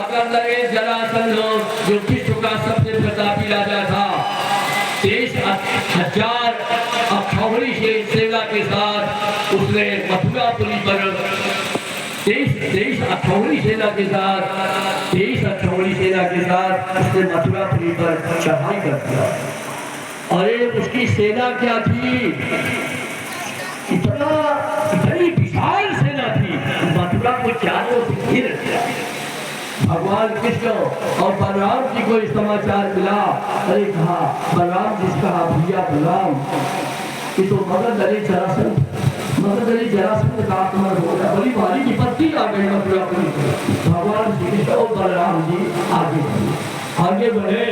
जरासंध जो विश्व का सबसे प्रतापी राजा था, 23,000 अक्षौहिणी सेना के साथ उसने मथुरापुरी पर 23 अक्षौहिणी सेना के साथ उसने मथुरापुरी पर चढ़ाई कर दिया। अरे उसकी सेना क्या थी, इतनी विशाल सेना थी, मथुरा को चारों से घेर दिया। भगवान कृष्ण और बलराम जी को इस समाचार मिला। अरे कहा बलराम जी, कहा भैया बलराम, ये तो मगध अरे जरासंध का आक्रमण हो गया, बड़ी भारी विपत्ति आ गई मथुरापुरी पर। भगवान श्री कृष्ण और बलराम जी आगे बढ़े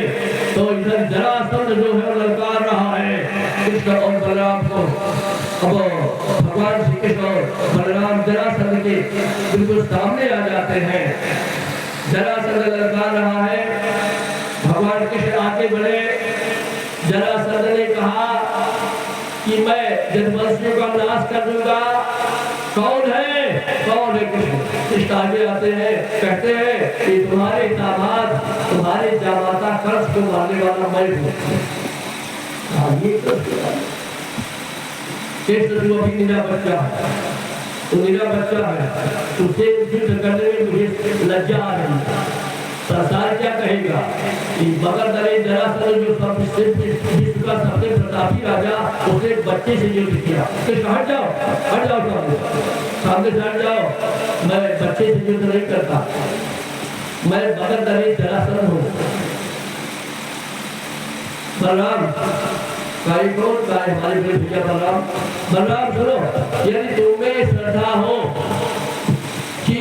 तो इधर जरासंध जो है ललकार रहा है कृष्ण और बलराम को। अब भगवान श्री कृष्ण और बलराम जरासंध के बिल्कुल सामने आ जाते हैं। जरासंध ललकार रहा है, भगवान कृष्ण आगे बढ़े। जरासंध ने कहा कि मैं जनवंशियों का नाश कर दूंगा। कौन है कृष्ण आगे आते हैं, कहते हैं कि तुम्हारे दामाद, तुम्हारे जामाता कंस को मारने वाला मैं हूँ। कृष्ण जो अभी मेरा बच्चा है, तो मेरा बच्चा है, उसे युद्ध करने में मुझे लज्जा आ रही है। संसार क्या कहेगा कि मगध अरे जरासंध जो विश्व का सबसे प्रतापी राजा, उसने बच्चे से युद्ध किया। तो हट जाओ सामने से हट जाओ, मैं बच्चे से युद्ध नहीं करता, मैं मगध अरे जरासंध हूँ। बलराम हमारे भैया बलराम सुनो, यदि तुम्हें श्रद्धा हो कि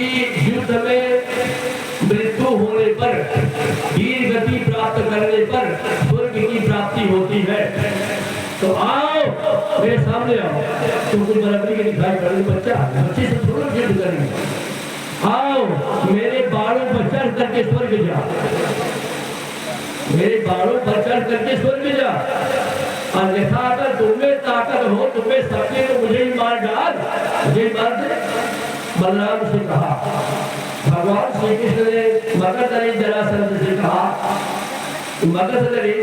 युद्ध में मृत्यु होने पर, वीर गति प्राप्त करने पर स्वर्ग की प्राप्ति होती है, तो आओ मेरे सामने आओ। तुमको बराबरी के दिखाई पड़े बच्चे से थोड़ा युद्ध करेंगे। आओ मेरे बालों पर चढ़ करके स्वर्ग जा, मेरे बालों पर चढ़ करके स्वर्ग जा। अन्यथा अगर तुम्हें ताकत हो, तुम्हें सके तो मुझे ही मार डाल, मुझे मार दे। बलराम से कहा, भगवान श्री कृष्ण ने मगध अरे जरासंध से कहा, मगध अरे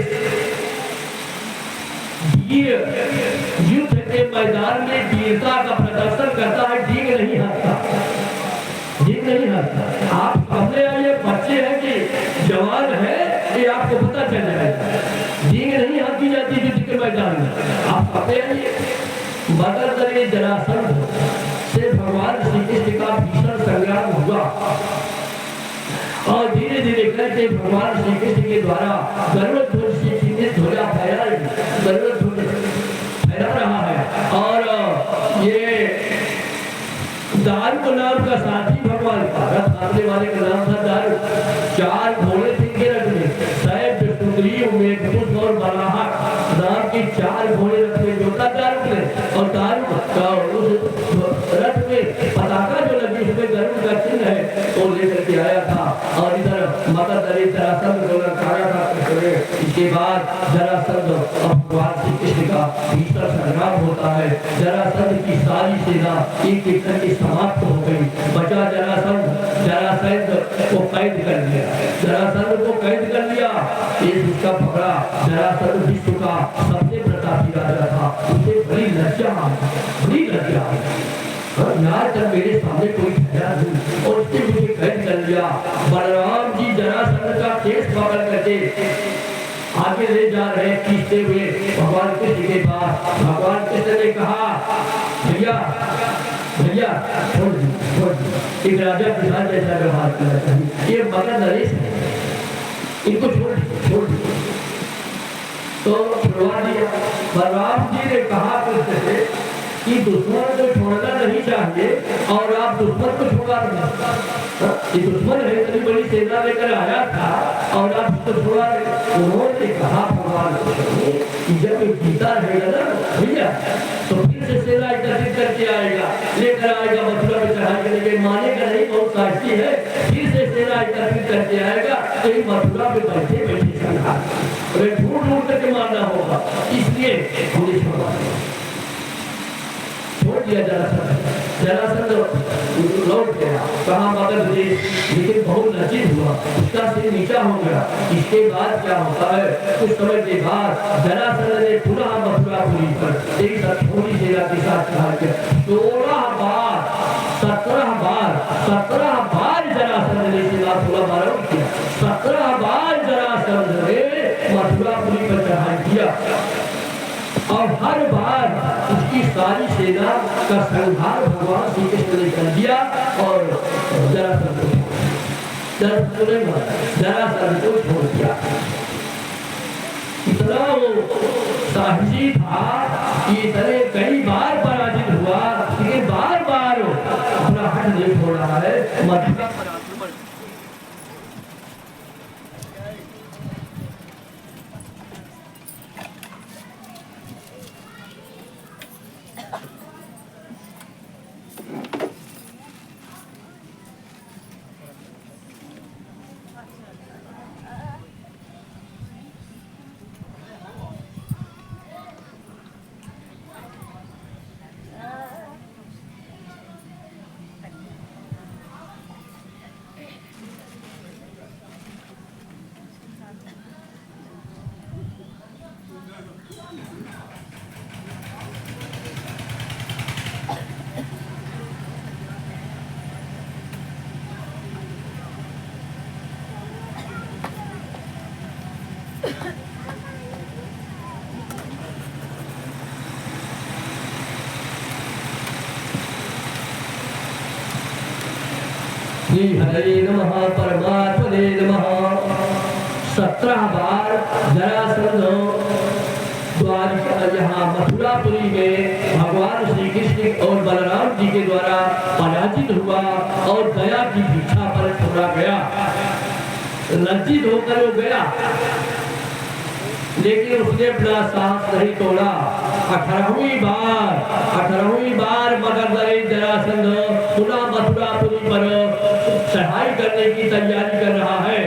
युद्ध के मैदान में वीरता का प्रदर्शन करता है, डींग नहीं हारता। आप सामने आइए, बच्चे हैं कि जवान है, ये आपको पता चल जाएगा। डींग नहीं हाथी जाती युद्ध के मैदान में, आप पते आइए। मगध अरे जरासंध से भगवान श्री कृष्ण का भीषण संग्राम हुआ और धीरे धीरे करके भगवान श्री कृष्ण के द्वारा गरुड़ से चिन्हित ध्वजा फहरा रहा है। और ये दारू नाम का साथी भगवान का, रथ हारने वाले का नाम था दारू। 4 घोड़े थे के रथ में, सैफ, सुग्रीव, मेघदूत और बलाहक नाम के 4 घोड़े रथ में जोता दारू ने। और दारू उस रथ में पताका जो लगी उसमें गरुड़ का चिन्ह है, वो लेकर के आया था। और इधर मगध अरे जरासंध को ललकारा था। इसके बाद जरासंध और भगवान श्री कृष्ण का भीषण संग्राम होता है। जरासंध की सारी सेना एक एक करके समाप्त हो गई। बचा जरासंध को कैद कर लिया, एक उसका पकड़ा। जरासंध विश्व का सबसे प्रतापी राजा था, उसे बड़ी लज्जा यार जब मेरे सामने कोई ठहरा नहीं और उसने मुझे कैद कर लिया। बलराम जी जरासंध का केस पकड़ करके आगे ले जा रहे, खींचते हुए भगवान कृष्ण के पास। भगवान कृष्ण ने कहा, भैया छोड़ दो, एक राजा के साथ जैसा व्यवहार करना चाहिए, ये मगध नरेश है, इनको छोड़ दो। तो छुड़वा दिया। बलराम जी ने कहा कृष्ण से कि दुश्मन को छोड़ना नहीं चाहिए और आप दुश्मन को छोड़ा नहीं। ये दुश्मन है, इतनी बड़ी सेना लेकर आया था और आप उसको छोड़ा नहीं। उन्होंने कहा भगवान कि जब जीता रहेगा ना भैया, तो फिर से सेना एकत्रित करके आएगा, लेकर आएगा, मथुरा में चढ़ाई करेंगे, मानेगा नहीं, बहुत साक्षी है। फिर से सेना एकत्रित करके आएगा, तो मथुरा में बैठे ढूंढ करके मारना होगा, इसलिए छोड़ दिया जा रहा था। जरासंध लौट गया कहा मगध देश, लेकिन बहुत लज्जित हुआ, उसका सिर नीचा हो गया। इसके बाद क्या होता है, कुछ समय के बाद जरासंध ने पुनः मथुरापुरी पर एक थोड़ी सेना के साथ चढ़ा किया। 17 बार जरासंध ने सेना थोड़ा बार किया, 17 बार जरासंध ने मथुरापुरी पर चढ़ाई किया और हर बार उसकी सारी सेना का संहार भगवान श्री कृष्ण ने कर दिया और जरासंध को छोड़ दिया। इतना वो साहसी था कि इतने कई बार पराजित हुआ, लेकिन बार बार अपना हट नहीं छोड़ रहा है। मथुरा श्री हरे नमः परमात्मने नमः। 17 बार जरासंध द्वारिका यहाँ मथुरापुरी में भगवान श्री कृष्ण और बलराम जी के द्वारा पराजित हुआ और दया की भिक्षा पर छोड़ा गया। लज्जित होकर वो गया, लेकिन उसने अपना साहस नहीं तोड़ा। 18वीं बार मगध जरासंध पुनः मथुरापुरी पर चढ़ाई करने की तैयारी कर रहा है।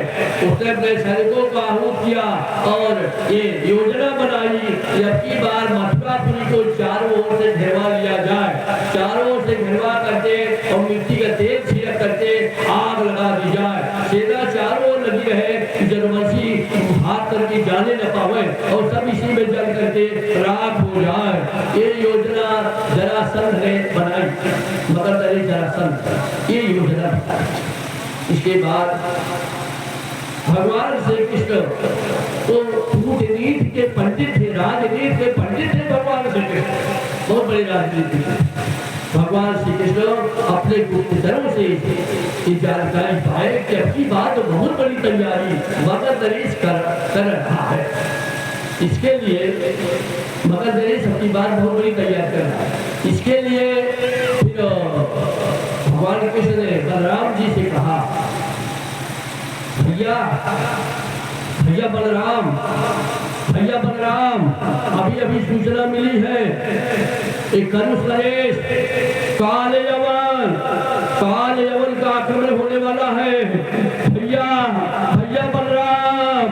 उसने अपने सैनिकों को आहूत किया और ये योजना बनाई कि अब की बार मथुरापुरी को चारों ओर से घेरवा लिया जाए, चारों ओर से घेरवा करके और मिट्टी का तेल छिड़क करके आग लगा दी जाए। सेना चारों ओर लगी रहे, जनवंशी हाथ करके जाने न पावे और सब इसी में जल करके राख हो जाए। ये योजना जरासंध ने बनाई, मगर जरासंध ये योजना। इसके बाद भगवान श्री कृष्ण तो कूटनीति के पंडित थे, राजनीति के पंडित थे। भगवान श्री कृष्ण बहुत बड़े राजनीति थे। भगवान श्री कृष्ण अपने गुप्तचरों से ये जानकारी पाए कि अपनी बात बहुत बड़ी तैयारी मगध नरेश कर रहा है। इसके लिए मगध नरेश अपनी बात बहुत बड़ी तैयार कर रहा है। इसके लिए फिर भगवान कृष्ण ने बलराम जी से कहा, भैया बलराम, अभी सूचना मिली है एक कंस नरेश काले यवन का आक्रमण होने वाला है। भैया बलराम,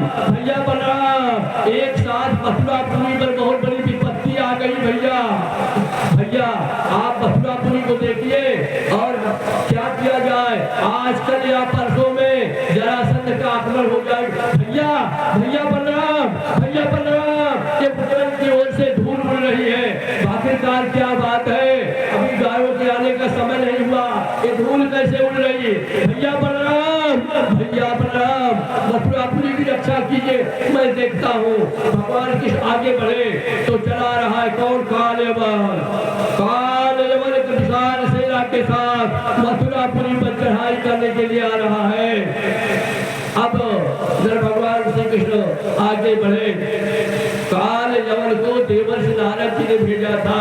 एक साथ मथुरापुरी पर बहुत बड़ी विपत्ति आ गई। भैया आप मथुरापुरी को देखिए और क्या किया जाए, आजकल या परसों में जरासंध का आक्रमण हो जाए। भैया बलराम, ये पुत्र की ओर से धूल उड़ रही है। आखिरकार क्या बात है, अभी गायों के आने का समय नहीं हुआ, ये धूल कैसे उड़ रही है? भैया बलराम, मथुरापुरी की रक्षा कीजिए, मैं देखता हूँ। भगवान कृष्ण आगे बढ़े तो चला रहा है कौन? काल यवन विशाल सेना के साथ मथुरापुरी पर चढ़ाई करने के लिए आ रहा है। अब जब भगवान श्री कृष्ण आगे बढ़े, काल यवन को देवर्षि नारद जी ने भेजा था।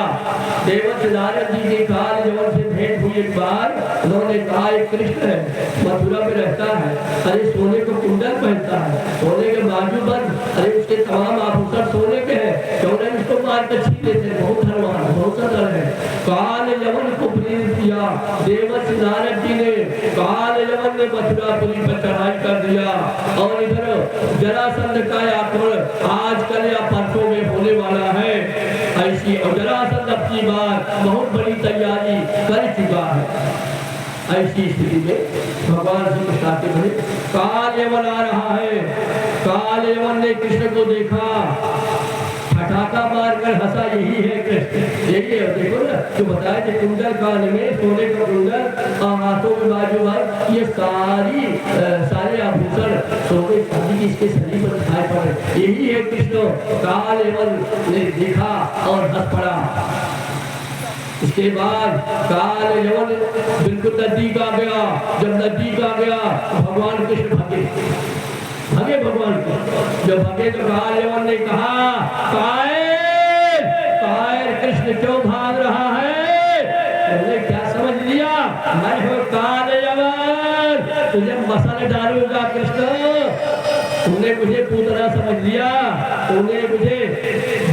देवर्षि नारद जी के काल यवन से भेंट हुई एक बार। उन्होंने कहा एक कृष्ण है, मथुरा में रहता है, अरे सोने को कुंडल पहनता है, सोने के बाजूबंद, अरे उसके तमाम आभूषण सोने के हैं, क्यों नहीं उसको मार कर छीन लेते? बहुत धनवान, बहुत सदर है। काल यवन को प्रेरित किया देवर्षि नारद जी ने। काल यवन ने मथुरापुरी पर चढ़ाई कर दिया और इधर जरासंध का आक्रमण आजकल या परसों में होने वाला है। ऐसी और जरासंध अपनी बार बहुत बड़ी तैयारी कर चुका है। ऐसी स्थिति में भगवान श्री कृष्ण आते बने, काल यवन आ रहा है। काल यवन ने कृष्ण को देखा, ठठाका मारकर हंसा, यही है कृष्ण, यही है। देखो ना जो बताया कि कुंडल कान में सोने का कुंडल, हाथों में बाजू भाई, ये सारे आभूषण सोने चांदी इसके शरीर पर दिखाई पड़े, यही है कृष्ण। काल यवन ने देखा और हंस पड़ा। इसके बाद काल यवन बिल्कुल नजदीक आ गया। जब नजदीक आ गया भगवान कृष्ण भागे भगवान को। जब भागे तो काल यवन ने कहा, कायर कायर कृष्ण क्यों भाग रहा है? तुमने क्या समझ लिया? मैं हूँ काल यवन, तुझे मसल डालूंगा कृष्ण। तुमने मुझे पूतना समझ लिया, तुमने मुझे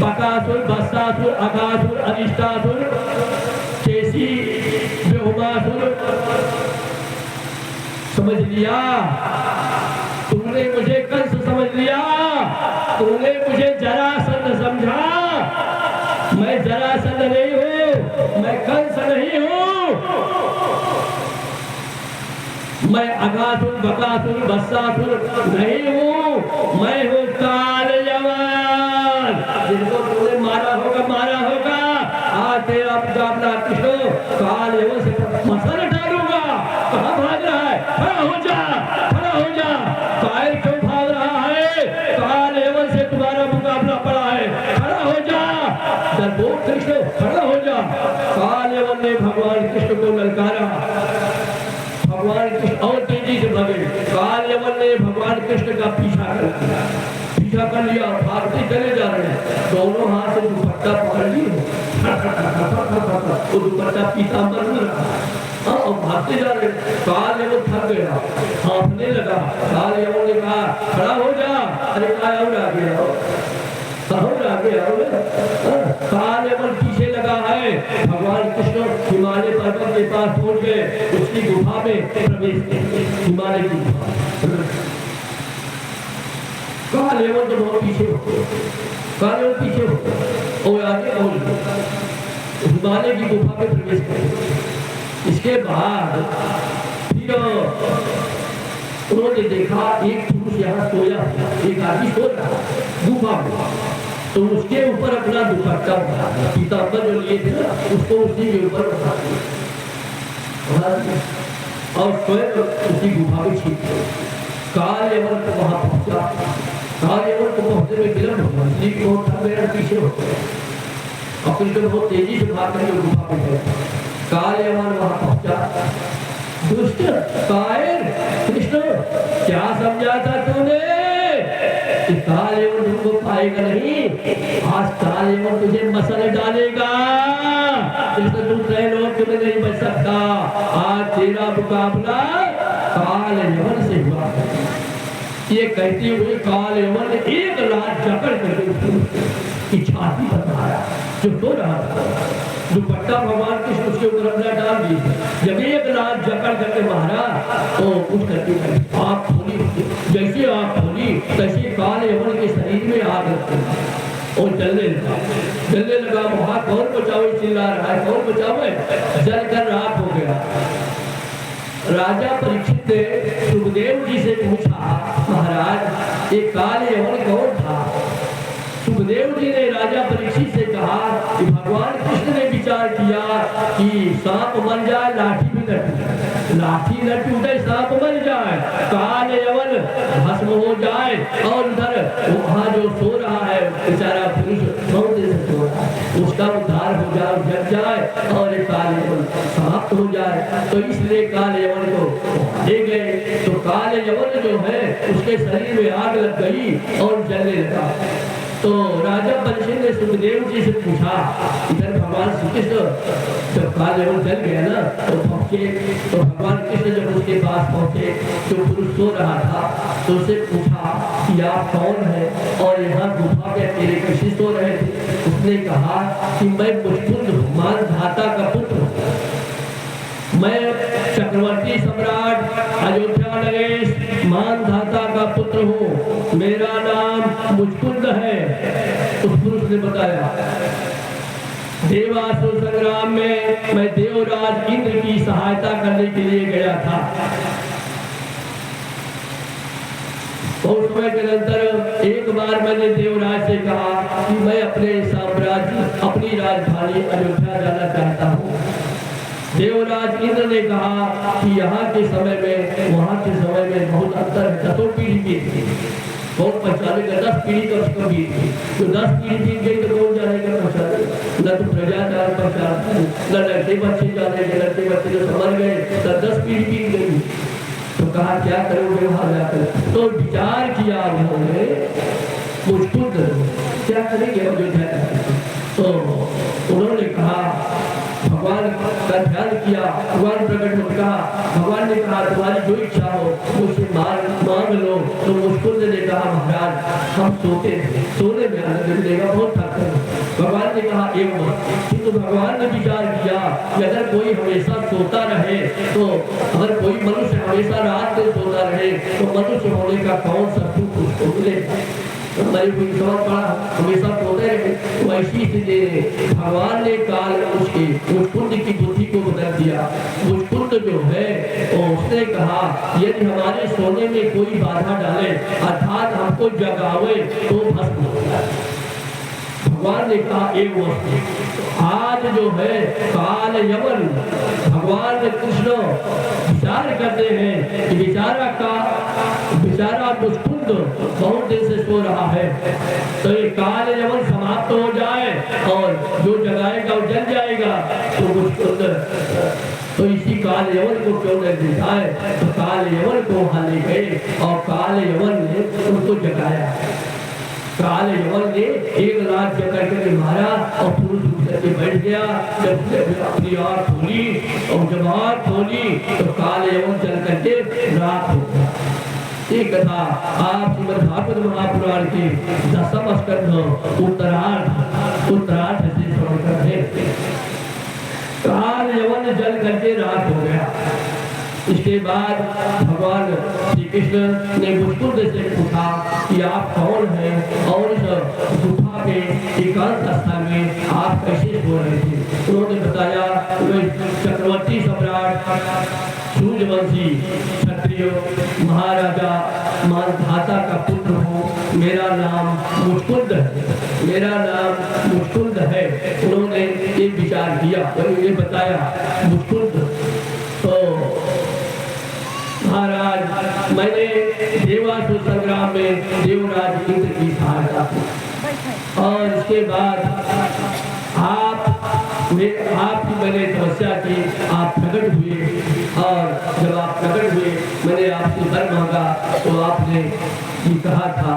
बकासुर, भस्मासुर, अकासुर, अनिष्टासुर, केसी, बेहुमासुर समझ लिया। तुमने मुझे कंस समझ लिया, तुमने मुझे जरासंध समझा। मैं जरासंध नहीं हूँ, मैं कंस नहीं हूँ, मैं अगासुर, बकासुर, भस्मासुर नहीं हूँ, मैं हूँ काल यवन। जिनको तुमने मारा होगा, आज तेरा अपना कृष्ण काल यवन से मसल डालूंगा। कहाँ भाग रहा है? खड़ा हो जा, खड़ा हो जा। कायर क्यों भाग रहा है? काल यवन से तुम्हारा मुकाबला पड़ा है, खड़ा हो जा। डरपोक कृष्ण खड़ा हो जा। काल यवन ने भगवान कृष्ण को ललकारा। भगवान कृष्ण और तेजी से भागे। काल यवन ने भगवान कृष्ण का पीछा कर लिया, भागते चले जा रहे हैं। दोनों हाथ से दुपट्टा पकड़ लिए, वो दुपट्टा पीताम्बर में रखा और भागते जा रहे। काल यवन थक गया, हाँफने लगा। काल यवन ने कहा, खड़ा हो जा। अरे और आगे आओ, और आगे आओ। काल यवन पीछे लगा है। भगवान कृष्ण हिमालय पर्वत के पास पहुंच गए, उसकी गुफा में प्रवेश किए, हिमालय की गुफा। काल यवन तो बहुत पीछे हो गए, काल यवन पीछे हो गए और आगे और हिमालय की गुफा में प्रवेश किए। इसके बाद फिर उन्होंने देखा एक पुरुष यहाँ सोया, एक आदमी सो रहा गुफा में, तो उसके ऊपर अपना दुपट्टा उठा दिया, पीताम्बर जो लिए थे ना उसको उसी के ऊपर उठा दिया और स्वयं उसी गुफा में छिप गए। काल यवन को वहां पहुंचा। काल यवन को पहुंचने में विलंब हुआ, इसलिए बहुत मेरा पीछे हो गए और कृष्ण बहुत तेजी से भाग करके गुफा में गए। काल यवन वहां पहुंचा। दुष्ट कायर कृष्ण क्या समझा था तूने? काल यवन तुमको पाएगा नहीं, आज काल यवन तुझे मसल डालेगा। कृष्ण तू त्रैलोक्य में नहीं बच सकता। आज तेरा मुकाबला काल यवन से हुआ। ये कहते हुए काल यवन ने एक लात जकड़ करके छाती पर मारा जो सो रहा था। दुपट्टा भगवान कृष्ण उसके ऊपर अपना डाल दिए। जब एक लात जकड़ करके मारा तो उठ करके आग खोली। जैसे आग खोली तैसे काल यवन के शरीर में आग लगती और जलने लगा। वहां कौन बचाओ चिल्ला रहा है, कौन बचाओ? जलकर राख हो गया। राजा परीक्षित ने सुखदेव जी से पूछा, महाराज ये काल यवन कौन था? सुखदेव जी ने राजा परीक्षित से कहा कि भगवान कृष्ण ने विचार किया कि सांप मर जाए लाठी भी न टूटे, लाठी न टूटे सांप मर जाए, काल यवन भस्म हो जाए और उधर वहाँ जो सो रहा है बेचारा पुरुष बहुत देर से सो रहा है उसका उद्धार हो जाए, जग जाए और काल यवन समाप्त हो जाए। तो इसलिए काल यवन को ले गए। तो काल यवन जो है उसके शरीर में आग लग गई और जलने लगा। तो राजा परीक्षित ने सुखदेव जी से पूछा, इधर भगवान श्री कृष्ण जब काल यवन जल गया ना तो पहुंचे। तो भगवान कृष्ण जब उसके पास पहुंचे जो पुरुष सो रहा था तो उससे पूछा कि आप कौन है और यहाँ गुफा के अकेले कैसे सो रहे थे? उसने कहा कि मैं मुचकुंद मानधाता का पुत्र हूँ, मैं चक्रवर्ती सम्राट अयोध्या नरेश मानधाता का पुत्र हूँ, मेरा नाम मुचकुंद है। उस पुरुष ने बताया। देवासुर संग्राम में मैं देवराज इंद्र की सहायता करने के लिए गया था। उस समय के अंदर एक बार मैंने देवराज से कहा कि मैं अपने साम्राज्य, अपनी राजधानी अयोध्या जाना चाहता हूँ। देवराज इंद्र ने कहा कि यहाँ के समय में वहाँ के समय में बहुत अंतर है। 10 पीढ़ी बीत गई, बहुत पहचाने का 10 पीढ़ी कम से कम बीत गई। तो 10 पीढ़ी बीत गई तो कौन जानेगा पहचाने, न तो प्रजाचार पहचानते, न लड़के बच्चे जानेंगे, लड़के बच्चे जो समझ गए तो 10 पीढ़ी बीत गई। तो कहा क्या करोगे वहां जाकर? तो विचार किया उन्होंने, मुझको करो क्या करेंगे अयोध्या। तो उन्होंने कहा, भगवान का ध्यान किया, भगवान प्रकट होकर कहा, भगवान ने कहा तुम्हारी जो इच्छा हो मुझसे मांग लो। तो मुझको ने कहा महाराज हम सोने में आनंद मिलेगा, बहुत थक। भगवान ने कहा एक बात, तो भगवान ने विचार किया कि अगर कोई हमेशा सोता रहे, तो अगर कोई मनुष्य हमेशा रात में सोता रहे तो मनुष्य होने का कौन सा सुख उसको मिलेगा। हमारी कोई समझ पड़ा, हमेशा सोते रहे। वैसी स्थिति भगवान ने काल उसके मुचकुंद की बुद्धि को बदल दिया। मुचकुंद जो है तो उसने कहा यदि हमारे सोने में कोई बाधा डाले अर्थात हमको जगावे तो भस्म हो जाए। भगवान ने कहा एक वस्तु आज जो है काल यमन, भगवान कृष्ण विचार करते हैं कि बेचारा मुचकुंद बहुत दिन से सो रहा है, तो ये काल यमन समाप्त हो जाए और जो जगाएगा वो जल जाएगा। तो मुचकुंद तो इसी काल यमन को क्यों नहीं देखा है, तो काल यमन को वहां ले गए और काल यमन ने उनको जगाया। काल यमन ने एक लाख जगह करके मारा और पुरुष करके बैठ गया। जब अपनी आँख खोली और जब आँख खोली तो काल यमन चल करके रात हो गया। एक कथा आप श्रीमद् भागवत महापुराण के 10वें स्कंध उत्तरार्ध से श्रवण करते हैं। काल यमन जल करके रात हो गया। इसके बाद भगवान श्री कृष्ण ने मुचकुंद से पूछा कि आप कौन हैं और इस गुफा के एकांत स्थान में आप कैसे सो रहे थे। उन्होंने बताया मैं चक्रवर्ती सम्राट सूर्यवंशी क्षत्रिय महाराजा मानधाता का पुत्र हूँ। मेरा नाम मुचकुंद है, मेरा नाम मुचकुंद है। उन्होंने ये विचार किया, ये बताया मुचकुंद। तो महाराज मैंने देवासुर संग्राम में देवराज इंद्र की सहायता की और इसके बाद आपकी मैंने तपस्या की, आप प्रकट हुए और जब आप प्रकट हुए मैंने आपसे वर मांगा तो आपने ये कहा था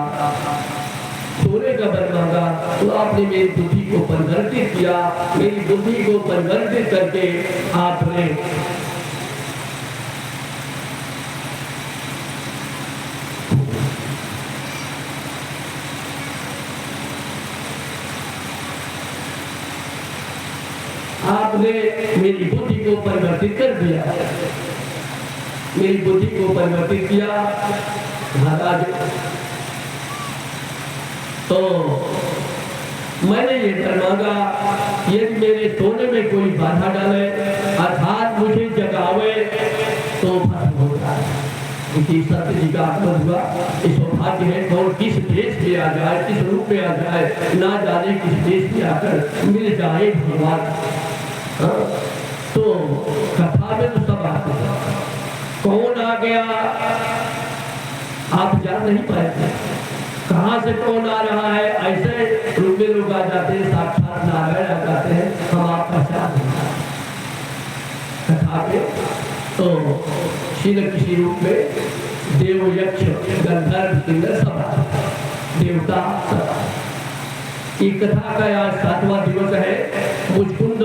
सोने का वर मांगा, तो आपने मेरी बुद्धि को परिवर्तित किया। मेरी बुद्धि को परिवर्तित करके आपने मेरी बुद्धि को परिवर्तित कर दिया, मेरी बुद्धि को परिवर्तित किया महाराज। तो मैंने ये वर मांगा यदि मेरे सोने में कोई बाधा डाले अर्थात मुझे जगावे तो भस्म हो जाए। सत्य जी का आगमन हुआ, इस सौभाग्य है कौन किस देश में आ जाए, किस रूप में आ जाए, ना जाने किस देश में आकर मिल जाए भगवान। तो कथा में तो सब आते हैं, कौन आ गया आप जान नहीं पाए, कहाँ से कौन आ रहा है। ऐसे रूप में लोग आ जाते हैं, साक्षात नारायण आ जाते हैं, हम आप पहचान नहीं कथा पे। तो किसी रूप में देव यक्ष गंधर्व किन्नर सब देवता सब। ये कथा का आज 7वां दिवस है। मुचकुंद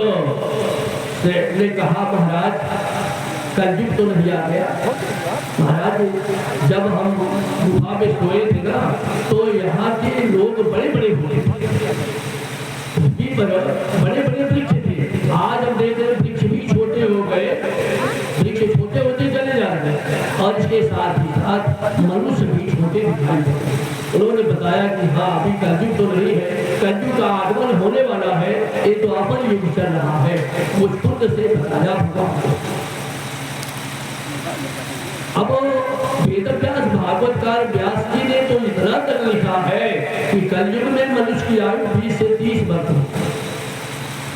ने कहा महाराज कलयुग तो नहीं आ गया। महाराज जब हम गुफा में सोए थे ना तो यहाँ के लोग बड़े बड़े हुए थे, बड़े बड़े वृक्ष थे। आज हम देख रहे वृक्ष भी छोटे हो गए, वृक्ष छोटे होते चले जा रहे हैं और इसके साथ ही साथ मनुष्य भी छोटे दिखाई देते। उन्होंने बताया कि हाँ अभी कलयुग तो नहीं है, कलयुग का आगमन होने वाला है ये तो अपन युग चल रहा है, मुझ खुद से बताया भगवान को। अब वेद व्यास भागवतकार व्यास जी ने तो इतना तक लिखा है कि कलयुग में मनुष्य की आयु 20 से 30 वर्ष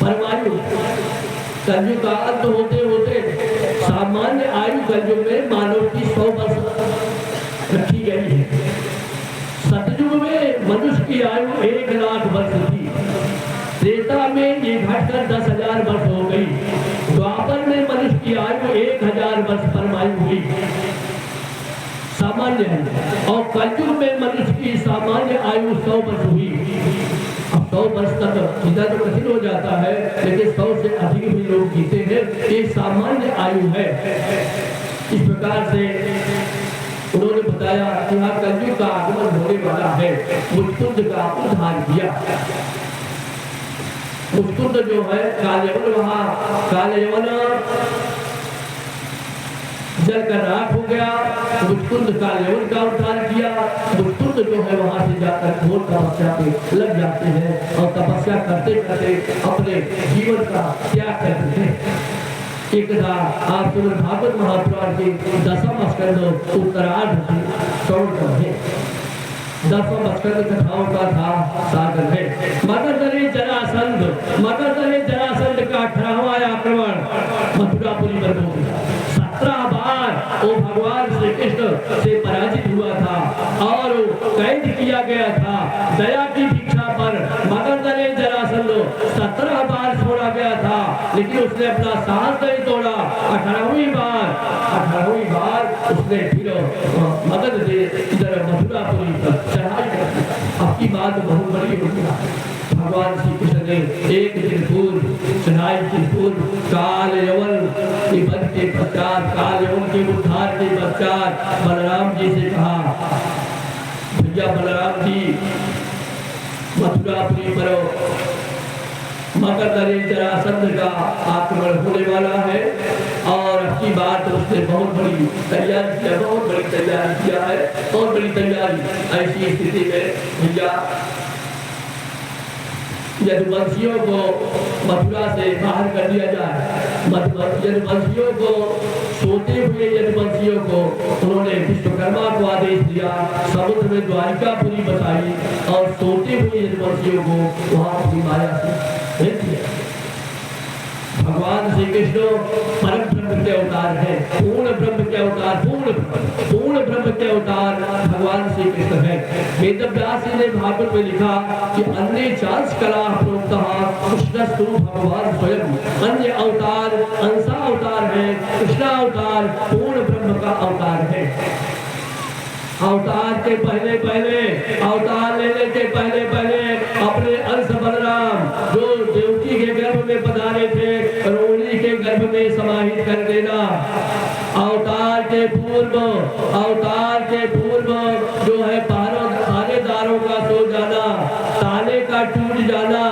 परमायु। कलयुग का अंत होते होते सामान्य आयु कलयुग में मानव की 100 वर्ष रखी गई है। सतयुग में मनुष्य की आयु 1 लाख वर्ष थी। त्रेता में ये घटकर 10,000 वर्ष हो गई। द्वापर में मनुष्य की आयु 1000 वर्ष परमायु हुई, सामान्य है। और कलयुग में मनुष्य की सामान्य आयु 100 वर्ष हुई। अब 100 वर्ष तक जीना तो कठिन हो जाता है, लेकिन 100 से अधिक भी लोग जीते हैं, ये सामान्य आयु है। इस प्रकार से उन्होंने बताया कि हाँ कलयुग का आगमन होने वाला है। मुचकुंद का उद्धार किया। मुचकुंद जो है कालयवन, वहाँ कालयवन जल का राख हो गया। मुचकुंद कालयवन का उद्धार किया। मुचकुंद जो है वहाँ से जाकर घोर तपस्या पे लग जाते हैं और तपस्या करते करते अपने जीवन का त्याग करते हैं। एक था आप श्रीमद् भागवत महापुराण के 10वां स्कंद उत्तरार्ध श्रवण करें। 10वां स्कंद कथाओं का था सागर है। मगध जरासंध का 18वां आक्रमण मथुरापुरी पर हो गया। 17 बार वो भगवान श्री कृष्ण से पराजित हुआ था और कैद किया गया था। दया की भिक्षा पर मगध जरासंध 17 बार छोड़ा गया था, लेकिन उसने अपना साहस नहीं तोड़ा। 18वीं बार उसने फिर मगध से इधर मथुरापुरी पर चढ़ाई कर दी। अब की बात बहुत बड़ी हो गई। भगवान श्री कृष्ण ने एक दिन पूर्व चढ़ाई के पूर्व कालयवन के वध के पश्चात, कालयवन के उद्धार के पश्चात बलराम जी से कहा, भैया बलराम जी मथुरापुरी पर मगध जरासंध का आक्रमण होने वाला है और अब की बात उसने बहुत बड़ी तैयारी किया, बहुत बड़ी तैयारी किया है, बहुत बड़ी तैयारी। ऐसी स्थिति में भैया यदुवंशियों को मथुरा से बाहर कर दिया जाए। यदुवंशियों को सोते हुए यदुवंशियों को उन्होंने विश्वकर्मा को आदेश दिया, समुद्र में द्वारिकापुरी बसाई और सोते हुए यदुवंशियों को वहां अपनी माया से भेज दिया। भगवान श्री कृष्ण परम ब्रह्म के अवतार है, पूर्ण ब्रह्म के अवतार, पूर्ण ब्रह्म के अवतार भगवान श्री कृष्ण है। वेदव्यास जी ने भागवत में लिखा कि अन्य चांस कला प्रोक्तः कृष्णस्तु भगवान स्वयं। अन्य अवतार अंशा अवतार है, कृष्णा अवतार पूर्ण ब्रह्म का अवतार है। अवतार के पहले अवतार लेने के पहले अपने अंश बलराम जो देवकी के गर्भ में पधारे थे, रोहिणी के गर्भ में समाहित कर देना। अवतार के पूर्व जो है पहरेदारों का सो जाना, ताले का टूट जाना,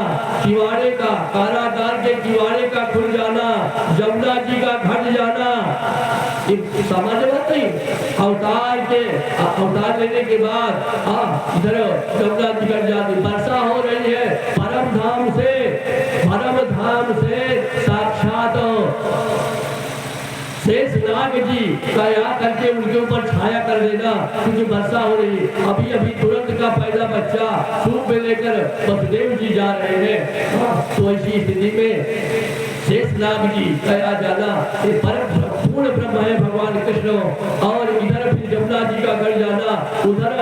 किवाड़े का कारागार के किवाड़े का खुल जाना, जमुना जी का घट जाना, सामान्य बात नहीं। अवतार लेने के बाद इधर जमुना जी घट जाती, वर्षा हो रही है। परम धाम से साक्षात शेषनाग जी का यहाँ करके उनके ऊपर छाया कर देना, क्योंकि वर्षा हो रही है। अभी तुरंत का पैदा बच्चा सूप में लेकर वसुदेव जी जा रहे हैं। तो ऐसी स्थिति में शेषनाग जी का जाना, ये परम पूर्ण ब्रह्म है भगवान कृष्ण। और इधर फिर जमुना जी का घर जाना, उधर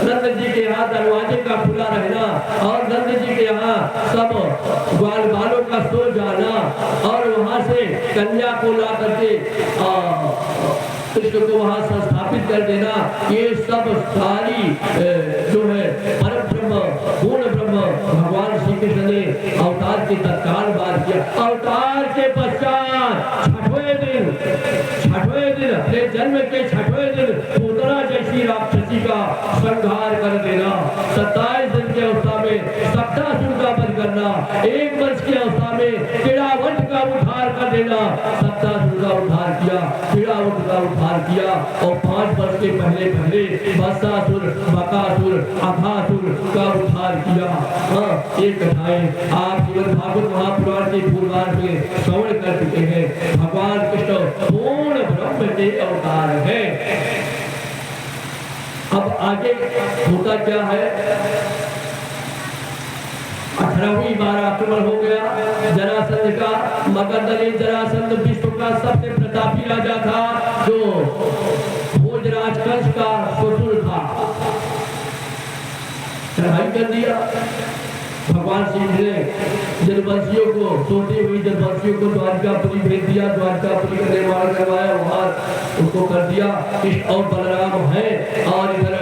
नंद जी के यहाँ दरवाजे का खुला रहना और नंद जी के यहाँ सब ग्वाल बालों का सो जाना और वहां से कन्या को ला करके कृष्ण को वहां संस्थापित कर देना। ये सब सारी जो है परम ब्रह्म पूर्ण ब्रह्म भगवान श्री कृष्ण ने अवतार के तत्काल बाद किया। अवतार के पश्चात छठवें दिन अपने जन्म के छठवें दिन पूतना जैसी राक्षसी का संहार कर देना। 27 दिन की अवस्था में सप्तासुर का वध करना, 1 वर्ष की अवस्था में किड़ावट का उद्धार कर देना। सप्तासुर का उद्धार किया, किड़ावट का उद्धार किया और 5 वर्ष सबसे पहले वत्सासुर, बकासुर, अघासुर का उद्धार किया। हाँ, ये कथाएं आप श्रीमद् भागवत महापुराण के पूर्वार्ध में श्रवण कर चुके हैं। भगवान कृष्ण पूर्ण ब्रह्म के अवतार है। अब आगे होता क्या है, 18वीं बार आक्रमण हो गया जरासंध का। मगध ने जरासंध विश्व का सबसे प्रतापी राजा था, जो भोजराज कंस का ससुर था। चढ़ाई कर दिया। भगवान श्री ने जलवंशियों को, सोते हुए जलवंशियों को द्वारकापुरी भेज दिया। द्वारकापुरी का निर्माण करवाया, वहां उसको कर दिया। कृष्ण और बलराम है, और इधर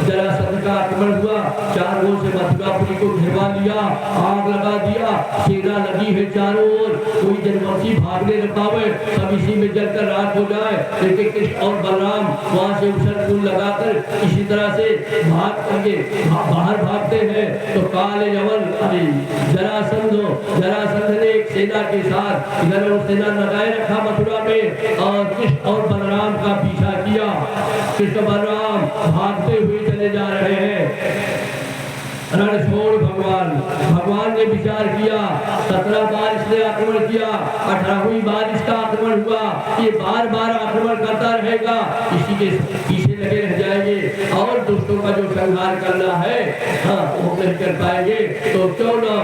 जरासंध का आक्रमण हुआ। 4 ओर से मथुरापुरी को घेरवा लिया, आग लगा दिया। सेना लगी है चारों ओर, कोई जलवंशी भागने न पावे, सब इसी में जलकर राख हो जाए। लेकिन कृष्ण और बलराम वहां से उछल कूद लगाकर इसी तरह से भाग करके बाहर भागते हैं। तो काले यवन जरासंध ने एक सेना के साथ इधर सेना लगाए रखा मथुरा में, और कृष्ण और बलराम का पीछा किया। कृष्ण बलराम भागते हुए चले जा रहे हैं। रण छोड़ भगवान ने विचार किया। 17 बार इसने आक्रमण किया, 18वीं बार इसका आक्रमण हुआ। ये बार बार आक्रमण करता रहेगा, इसी के पीछे लगे रह जाएंगे और दुष्टों का जो संहार करना है, हाँ, वो नहीं कर पाएंगे। तो क्यों न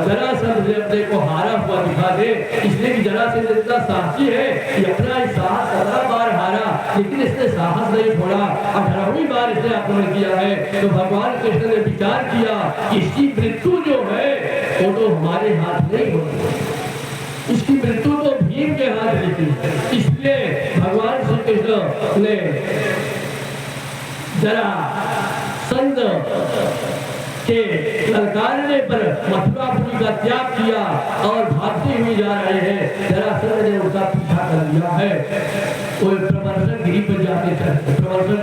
जरासंध ने अपने को हारा हुआ दिखा दे। इसलिए कि जरासंध इतना साहसी है कि अपना साहस 17 बार हारा, लेकिन इसने साहस नहीं छोड़ा। 18वीं बार इसने आक्रमण किया है। तो भगवान कृष्ण ने विचार किया, इसकी मृत्यु जो है वो तो हमारे हाथ नहीं होती, इसकी मृत्यु तो भीम के हाथ रहती है। इसलिए भगवान श्री कृष्ण ने जरासंध के ललकारने पर मथुरापुरी का त्याग किया और भागते हुए जा रहे हैं। जरासंध ने उसका पीछा कर लिया है। वो प्रवर्तन गिरी पर जाते थे। प्रवर्तन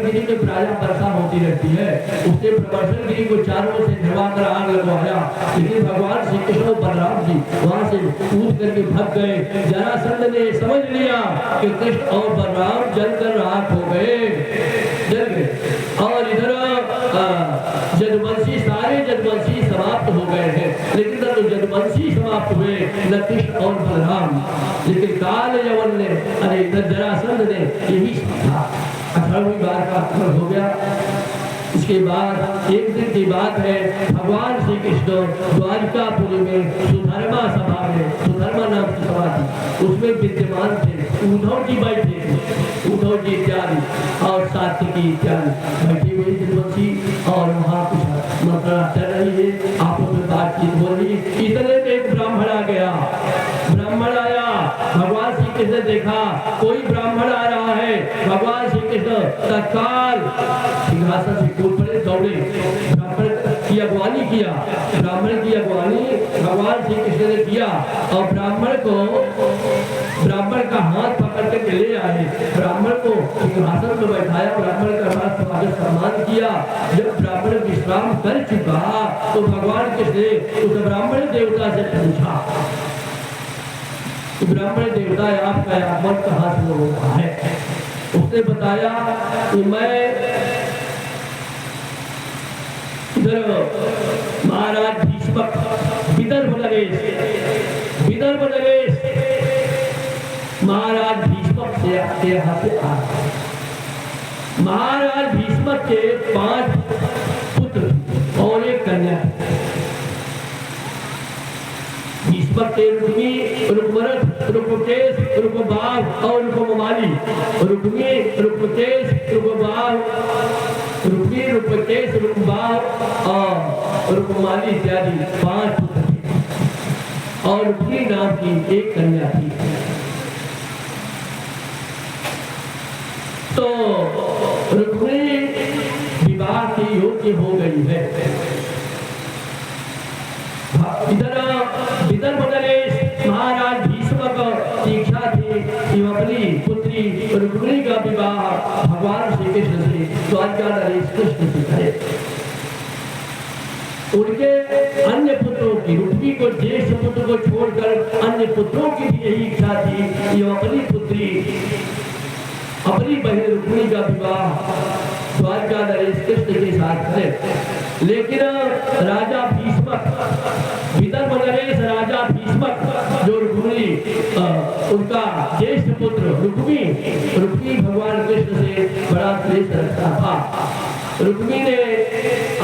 गिरी में प्रायः वर्षा होती रहती है। उसने प्रवर्तन गिरी को चारों से घिरवाकर आग लगवाया, लेकिन भगवान श्री कृष्ण बलराम जी वहां से कूद करके भाग गए। जरासंध ने समझ लिया कि कृष्ण और बलराम जलकर राख हो गए, जल गए। और इधर जदवंशी, सारे जदवंशी समाप्त हो गए हैं। लेकिन तो जदवंशी समाप्त हुए, न कृष्ण और बलराम। लेकिन काल यवन ने, अरे इधर जरासंध ने यही समझा। 18वीं बार का आक्रमण हो गया। इसके बाद एक दिन की बात है, भगवान श्री कृष्ण द्वारकापुरी में सुधर्मा सभा में, सुधर्मा नाम की सभा थी, उसमें विद्यमान थे। उद्धव जी बैठे थे, उद्धव जी इत्यादि और सात्विकी इत्यादि बैठे हुए जदवंशी, और वहाँ कुछ मंत्रणा चल रही है, आपस में बातचीत हो रही है। इतने में एक ब्राह्मण आ गया। ब्राह्मण आया, भगवान श्री कृष्ण देखा कोई ब्राह्मण आ रहा है। भगवान श्री कृष्ण तत्काल सिंहासन से कूद पड़े, दौड़े, ब्राह्मण की अगवानी किया। ब्राह्मण की अगवानी भगवान श्री कृष्ण ने किया और ब्राह्मण का हाथ पकड़ के ले आए, ब्राह्मण को सिंहासन में बैठाया, ब्राह्मण का स्वागत सम्मान किया। जब ब्राह्मण विश्राम कर चुका तो भगवान कृष्ण ने उस ब्राह्मण देवता से पूछा, ब्राह्मण देवता आपका आगमन कहाँ से होता है? उसने बताया कि मैं इधर महाराज भीष्मक विदर्भ नरेश महाराज भीष्मक से यहाँ से आ। महाराज भीष्मक के 5 पुत्र और एक कन्या। भीष्मक के रुक्मी, रुक्मरथ, रुक्मकेश, रुक्मबाह और रुक्ममाली। रुक्मी, रुक्मकेश, रुक्मबाह, रुक्मी, रुक्मकेश, रुक्मबाह और रुक्ममाली इत्यादि 5 पुत्र थे और रुक्मी नाम की एक कन्या थी। तो रुक्मी विवाह की योग्य हो गई है। इधर विदर्भ नरेश महाराज भीष्मक की इच्छा थी कि अपनी पुत्री रुक्मिणी का विवाह भगवान श्री कृष्ण से, द्वारका नरेश कृष्ण से करे। उनके अन्य पुत्रों की, रुक्मी को ज्येष्ठ पुत्र को छोड़कर अन्य पुत्रों की भी यही इच्छा थी कि अपनी पुत्री अपनी बहन रुक्मिणी का विवाह द्वारका नरेश कृष्ण के साथ करें। लेकिन राजा भीष्मक, विदर्भ नरेश राजा भीष्मक जो रुक्मिणी उनका ज्येष्ठ पुत्र रुक्मी भगवान कृष्ण से बड़ा द्वेष रखता था। रुक्मी ने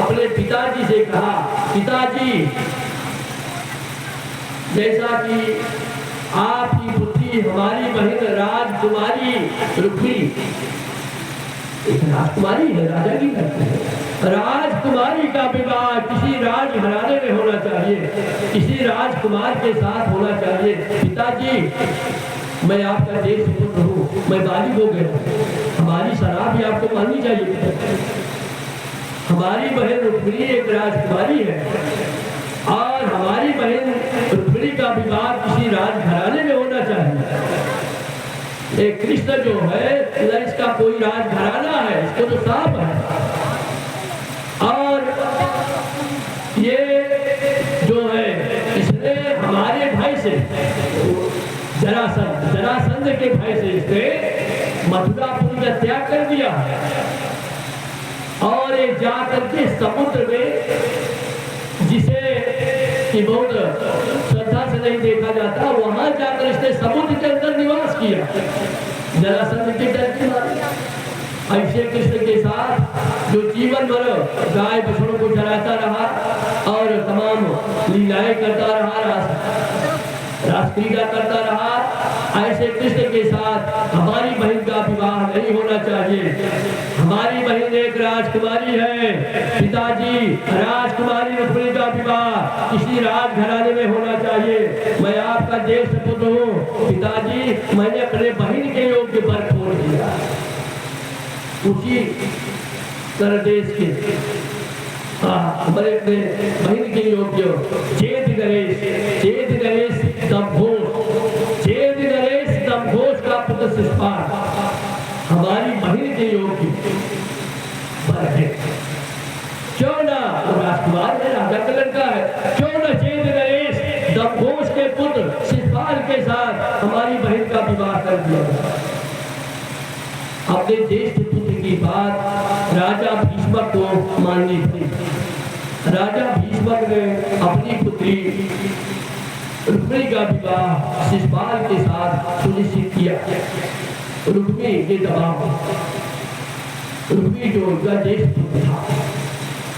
अपने पिताजी से कहा, पिताजी जैसा कि आपकी पुत्री हमारी बहन राजकुमारी रुक्मी, एक राजकुमारी है, राजा की लड़की है, राजकुमारी का विवाह किसी राजघराने में होना चाहिए, किसी राजकुमार के साथ होना चाहिए। पिताजी मैं आपका ज्येष्ठ पुत्र हूँ, मैं बालिग हो गया, हमारी सलाह भी आपको माननी चाहिए। हमारी बहन रुक्मिणी एक राजकुमारी है और हमारी बहन रुक्मिणी का विवाह किसी राजघराने में होना चाहिए। एक कृष्ण जो है इसका कोई राजघराना है, इसको तो साफ है। और ये जो है इसने हमारे भाई से जरासंध के भाई से इसने मथुरापुर का त्याग कर दिया और ये जाकर के समुद्र में, जिसे कि बहुत श्रद्धा से नहीं देखा जाता, वहां जाकर इसने समुद्र के अंदर निवास किया जरासंध के डर के मारे। ऐसे कृष्ण के साथ जो जीवन भर गाय बछड़ों को चराता रहा और तमाम लीलाएं करता रहा, रास क्रीड़ा करता रहा, ऐसे कृष्ण के साथ हमारी बहन का विवाह नहीं होना चाहिए। हमारी बहन एक राजकुमारी है, पिताजी राजकुमारी रुक्मिणी का विवाह किसी राजघराने में होना चाहिए। मैं आपका ज्येष्ठ पुत्र हूँ, पिताजी मैंने अपने बहन के योग्य वर छोड़ दिया। उसी कर देश के हमारे अपने बहन के योग्य चेत नरेश दमघोष का पुत्र शिशुपाल हमारी बहन के योग्य वर है। क्यों ना राजकुमार है, राजा का लड़का है, क्यों ना चेत नरेश दमघोष के पुत्र शिशुपाल के साथ हमारी बहन का विवाह कर दिया। अपने ज्येष्ठ पुत्र की बात राजा भीष्मक को माननी थी। राजा भीष्मक ने अपनी पुत्री रुक्मिणी का विवाह शिशुपाल के साथ सुनिश्चित किया। रुक्मिणी के दबाव, रुक्मिणी जो उनका ज्येष्ठ पुत्र था,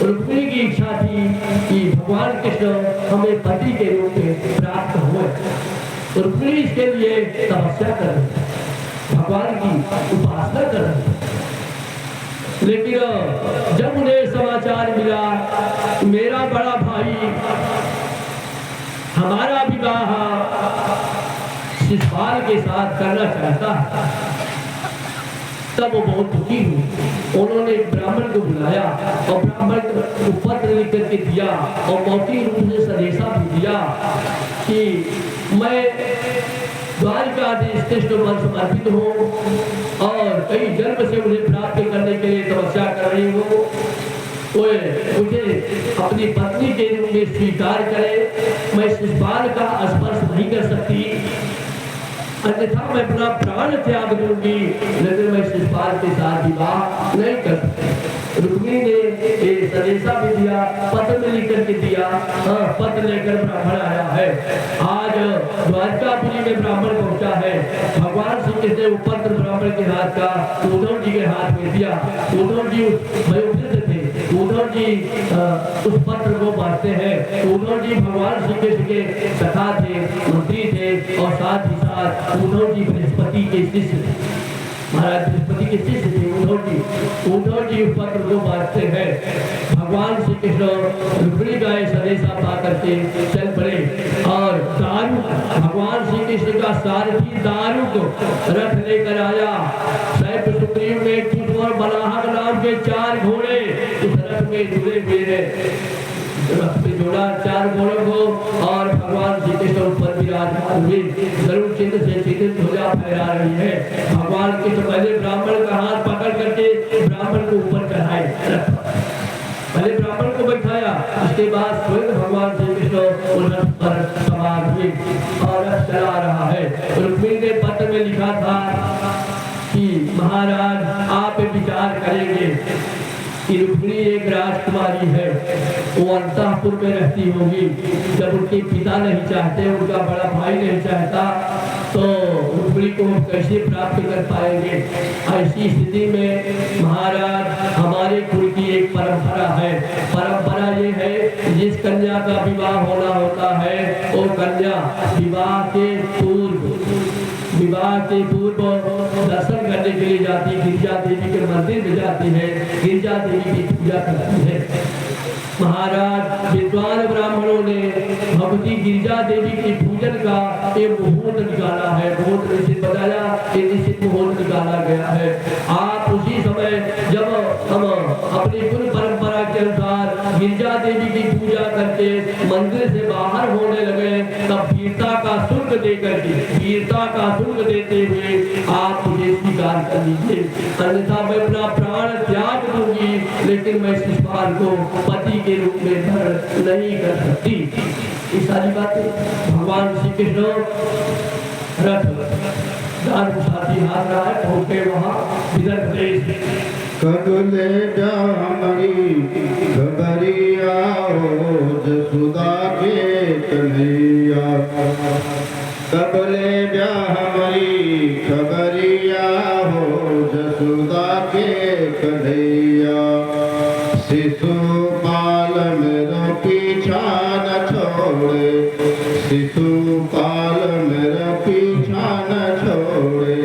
रुक्मिणी की इच्छा थी कि भगवान कृष्ण हमें पति के रूप में प्राप्त हुए। रुक्मिणी इसके लिए तपस्या कर रही थी, भगवान की उपासना कर रहे थे। लेकिन जब उन्हें समाचार मिला मेरा बड़ा भाई हमारा विवाह शिशुपाल के साथ करना चाहता है, तब वो बहुत दुखी हुई। उन्होंने एक ब्राह्मण को बुलाया और ब्राह्मण को पत्र लिख करके दिया और मौखिक रूप से संदेशा भी दिया कि मैं द्वारकाधीश कृष्ण पर समर्पित हूँ और कई जन्म से उन्हें प्राप्त करने के लिए तपस्या कर रही हूँ। मुझे अपनी पत्नी के रूप में स्वीकार करे, मैं शिशुपाल का स्पर्श नहीं कर सकती, अन्यथा मैं अपना प्राण त्याग दूंगी, लेकिन मैं शिशुपाल के साथ विवाह नहीं कर सकती। रुक्मिणी ने संदेशा भी दिया, पत्र में लिख करके दिया। पत्र लेकर ब्राह्मण आया है। आज द्वारकापुरी में ब्राह्मण पहुंचा है। भगवान श्री कृष्ण ने वो पत्र ब्राह्मण के हाथ का उद्धव जी के हाथ में दिया। उद्धव जी वयोवृद्ध थे, उद्धव जी उस पत्र को पढ़ते हैं। उद्धव जी भगवान श्री कृष्ण के सखा थे, मंत्री थे और साथ ही साथ उद्धव जी बृहस्पति के शिष्य थे। महाराज बृहस्पति के शिष्य थे उद्धव जी उस पत्र को बांटते हैं। भगवान श्री कृष्ण रुक्मिणी का संदेशा पा करके चल पड़े और दारू, भगवान श्री कृष्ण का सारथी दारू को रथ लेकर आया। सैफ सुग्रीव में कुछ और बलाहक नाम के 4 घोड़े उस रथ में जुड़े हुए हैं। रथ पे जोड़ा 4 घोड़ों को और भगवान श्री कृष्ण ऊपर विराजमान हुए। गरुड़ चिन्ह से चिन्हित ध्वजा फहरा रही है। भगवान कृष्ण पहले ब्राह्मण का हाथ पकड़ करके ब्राह्मण को ऊपर चढ़ाए, पहले ब्राह्मण को बैठाया, उसके बाद स्वयं भगवान श्री कृष्ण उस रथ पर सवार हुए और रथ चला रहा है। रुक्मिणी ने पत्र में लिखा था कि महाराज आप विचार करेंगे कि रुक्मिणी एक राजकुमारी है, वो अंतःपुर में रहती होगी। जब उनके पिता नहीं चाहते, उनका बड़ा भाई नहीं चाहता, तो रुक्मिणी को कैसे प्राप्त कर पाएंगे? ऐसी स्थिति में महाराज हमारे कुल की एक परंपरा है। परंपरा ये है, जिस कन्या का विवाह होना होता है वो कन्या विवाह के पूर्व दर्शन करने के लिए जाती, गिरिजा देवी के मंदिर में जाती है, गिरिजा देवी की पूजा करती है। महाराज विद्वान ब्राह्मणों ने भगवती गिरिजा देवी की पूजन का एक मुहूर्त निकाला है, बहुत निश्चित बताया कि निश्चित मुहूर्त निकाला गया है। आप उसी समय जब हम अपनी कुल परंपरा के अनुसार गिरिजा देवी की पूजा करके मंदिर से बाहर होने लगे, तब वीरता का शुल्क देकर के, वीरता का शुल्क देते हुए आप मुझे स्वीकार कर लीजिए, अन्यथा मैं अपना प्राण त्याग दूंगी, लेकिन मैं शिशुपाल को पति के रूप में धारण नहीं कर सकती। ये सारी बातें भगवान श्री कृष्ण रथ साथी हाथ रहा है, पहुंचे वहां विदर्भ देश। कबले हमारी खबरिया हो जसुदा के कन्हैया, कबले हमारी खबरिया हो जसुदा के कन्हैया, शिशुपाल मेरा पीछा न छोड़े, शिशुपाल मेरा पीछा न छोड़े,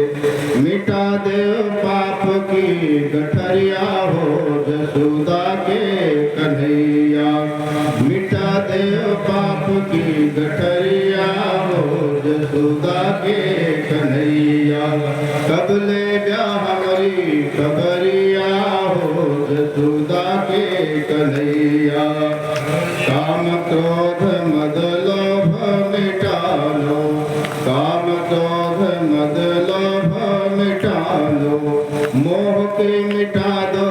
मिटा दे पाप की गठरिया हो जसुदा के कन्हैया, मिटा दे पाप की गठरिया हो जसुदा के कन्हैया, कबले हमारी खबरिया हो जसुदा के कन्हैया, काम क्रोध मद लोभ मिटा लो, काम क्रोध मद लोभ मिटा लो, मोह के मिटा दो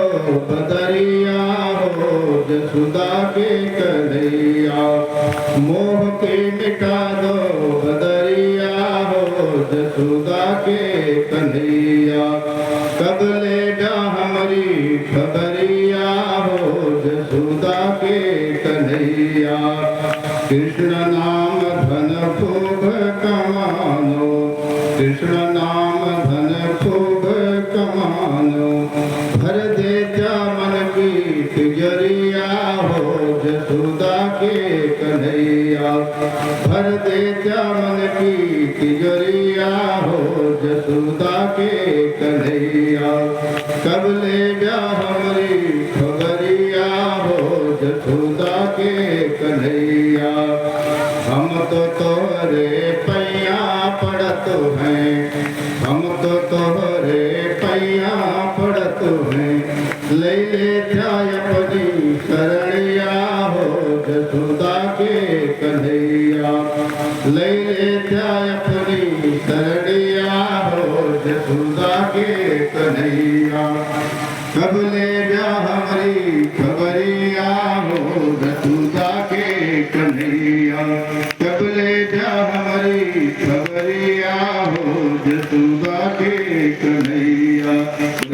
बदरिया हो जसुदा के कन्हैया, मोह के मिटा दो बदरिया हो जसुदा के कन्हैया, कबले हमारी खबरिया हो जसुदा के कन्हैया, कृष्ण नाम धन खूब कमानो, कृष्ण नाम धन खूब कमानो, भर देता मन की तिजरिया हो जसुदा के कन्हैया, भर देता मन की तिजरिया हो जसुदा के कन्हैया, कबले हमारी खबरिया हो जसुदा के कन्हैया, हम तो तोहरे पैया पड़त हैं, हम तो तोहरे पैया पड़त हैं, ले जाय अपनी शरणिया हो जसुदा के कन्हैया, ले जाय अपनी शरणिया हो जसुदा के कन्हैया, कबले हमारी खबरिया हो जसुदा के कन्हैया, कबले हमारी खबरिया हो जसुदा के कन्हैया।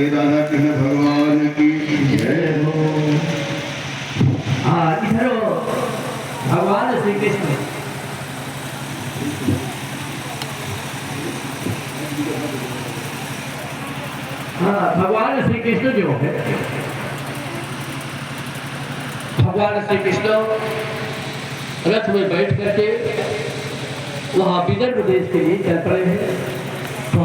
राधा कृष्ण भगवान की जय हो। इधर भगवान श्री कृष्ण भगवान श्री कृष्ण जो है, भगवान श्री कृष्ण रथ में बैठ करके वहां विदर्भ देश के लिए चल पड़े हैं।